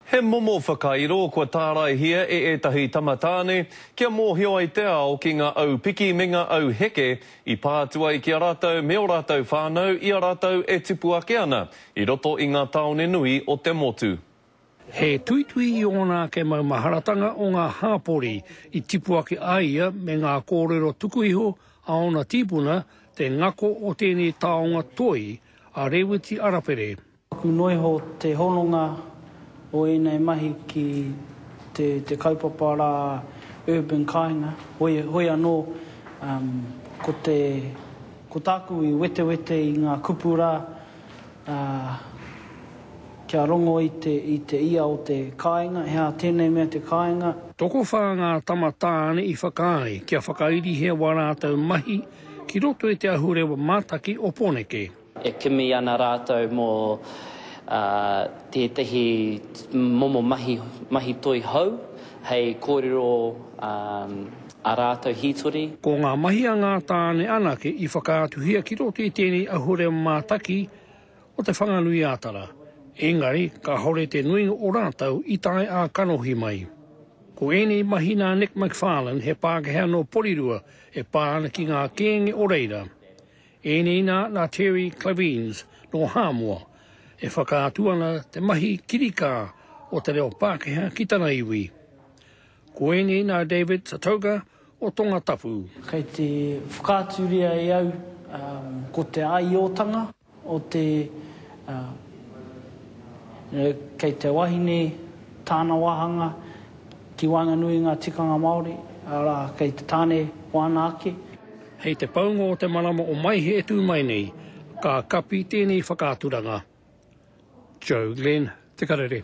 He momo whakairo kua tārai hia tahi tamatāne, kia mōhio ai te ao ki ngā au piki me ngā au heke, I pātua I ki a rātou me o rātou whānau I a rātou tipu ake ana, I roto I ngā taone nui o te motu. He tuitui I ona ke maumaharatanga o ngā hāpori I tipu ake aia me ngā kōrero tukuiho a ona tipuna te ngako o tēnei taonga toi a Rewiti Arapere. Aku noi ho te hononga o enei mahi ki te kaupapa rā urban kāinga. Hoi anō ko tāku I wete I ngā kupu rā kia rongo I te ia o te kāinga, hea tēnei mea te kāinga. Toko whā ngā tamatāne I whakaari kia whakairi hea warātau mahi ki roto I te ahurewa mātaki o Pōneke. E kimi ana rātou mō tētahi momo mahi toi hau, hei kōrero a rātou hitori. Ko ngā mahi a ngā tāne anake I whakaatuhia ki roto I tēnei ahurewa mātaki o te whanganui ātara. Engari, ka hore te nuinga o rātou I tae a kanohi mai. Ko enei mahi nā Nick McFarlane he Pākehea no Porirua e pāna ki ngā kēnge o reira. Enei nā Terry Clavins no Hāmua e whakaatuana te mahi kirika o te reo Pākehea ki tana iwi. Ko enei nā David Satoga o Tonga Tapu. Kei te whakaaturia I au ko te aiotanga o te kei te wahine tāna wahanga ki Wanganui ngā tikanga Māori, ara kei te tāne wānake. Hei te paunga o te marama o mai he etu mai nei, ka kapi tēnei whakaaturanga. Joe Glenn, Te Karere.